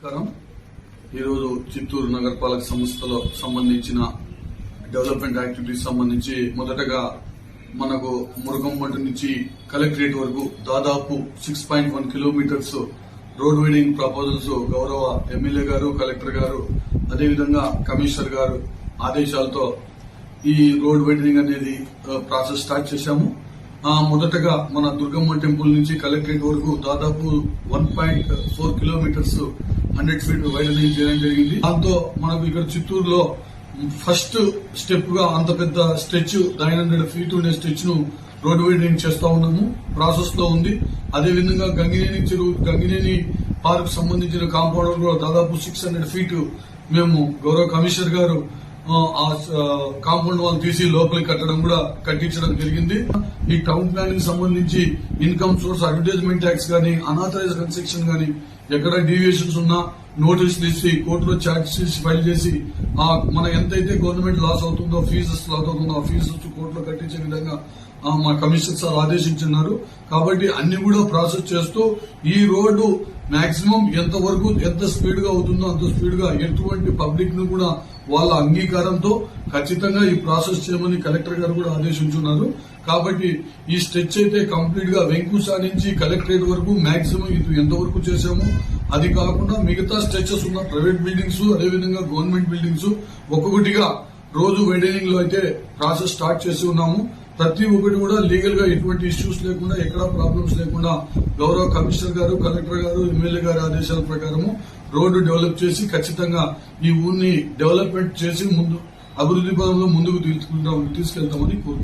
నమస్కారం. ఈరోజు చిత్తూరు నగరపాలక సంస్థలో సంబంధించిన డెవలప్మెంట్ యాక్టివిటీస్ సంబంధించి మొదటగా మనకు మురగంమట్టు నుంచి కలెక్టరేట్ వరకు దాదాపు 6.1 కిలోమీటర్స్ రోడ్ వైడింగ్ ప్రపోజల్స్ గౌరవ ఎమ్మెల్యే గారు, కలెక్టర్ గారు, అదేవిధంగా కమిషనర్ గారు ఆదేశాలతో ఈ రోడ్ వైడింగ్ అనేది ప్రాసెస్ స్టార్ట్ చేశాము. మొదటగా మన దుర్గమ్మ టెంపుల్ నుంచి కలెక్టరేట్ వరకు దాదాపు 1.4 కిలోమీటర్స్ 100 ఫీట్ వైడనింగ్ చేయడం జరిగింది. దాంతో మనకు ఇక్కడ చిత్తూరులో ఫస్ట్ స్టెప్ గా అంత పెద్ద స్ట్రెచ్ 900 ఫీట్ ఉండే స్ట్రెచ్ ను రోడ్ వైడనింగ్ చేస్తా ఉన్నాము. ప్రాసెస్ లో ఉంది. అదేవిధంగా గంగినేని పార్క్ సంబంధించిన కాంపౌండ్ కూడా దాదాపు 600 ఫీట్ మేము గౌరవ కమిషనర్ గారు ఆ కాంపౌండ్ వాళ్ళు తీసి లోపలికి కట్టించడం జరిగింది. ఈ టౌన్ ప్లానింగ్ సంబంధించి ఇన్కమ్ సోర్స్ అడ్వర్టైజ్మెంట్ ట్యాక్స్ గానీ, అనాథరైజ్డ్ కన్స్ట్రక్షన్ గానీ ఎక్కడ డీవియేషన్స్ ఉన్నా నోటీసులు ఇచ్చి కోర్టులో ఛార్జ్ షీట్స్ ఫైల్ చేసి మన ఎంతైతే గవర్నమెంట్ లాస్ అవుతుందో, ఫీజెస్ లాస్ అవుతుందో ఆ ఫీజెస్ కోర్టులో కట్టించే విధంగా మా కమిషనర్ సార్ ఆదేశించున్నారు. కాబట్టి అన్ని కూడా ప్రాసెస్ చేస్తూ ఈ రోడ్డు మాక్సిమం ఎంత స్పీడ్ గా అవుతుందో అంత స్పీడ్ గా ఎటువంటి పబ్లిక్ ను కూడా వాళ్ళ అంగీకారంతో ఖచ్చితంగా ఈ ప్రాసెస్ చేయమని కలెక్టర్ గారు కూడా ఆదేశించున్నారు. కాబట్టి ఈ స్ట్రెచ్ అయితే కంప్లీట్ గా వెంకుసా నుంచి కలెక్టరేట్ వరకు మాక్సిమం ఇది ఎంతవరకు చేశాము. అది కాకుండా మిగతా స్ట్రెచెస్ ఉన్న ప్రైవేట్ బిల్డింగ్స్, అదేవిధంగా గవర్నమెంట్ బిల్డింగ్స్ ఒక్కొక్కటిగా రోజు వైడనింగ్ లో అయితే ప్రాసెస్ స్టార్ట్ చేసి ఉన్నాము. ప్రతి ఒక్కటి కూడా లీగల్ గా ఎటువంటి ఇష్యూస్ లేకుండా, ఎక్కడా ప్రాబ్లమ్స్ లేకుండా గౌరవ కమిషనర్ గారు, కలెక్టర్ గారు, ఎమ్మెల్యే గారి ఆదేశాల ప్రకారము రోడ్డు డెవలప్ చేసి ఖచ్చితంగా ఈ ఊరిని డెవలప్మెంట్ చేసి అభివృద్ది పదంలో ముందుకు తీసుకెళ్తామని కోరుతున్నాను.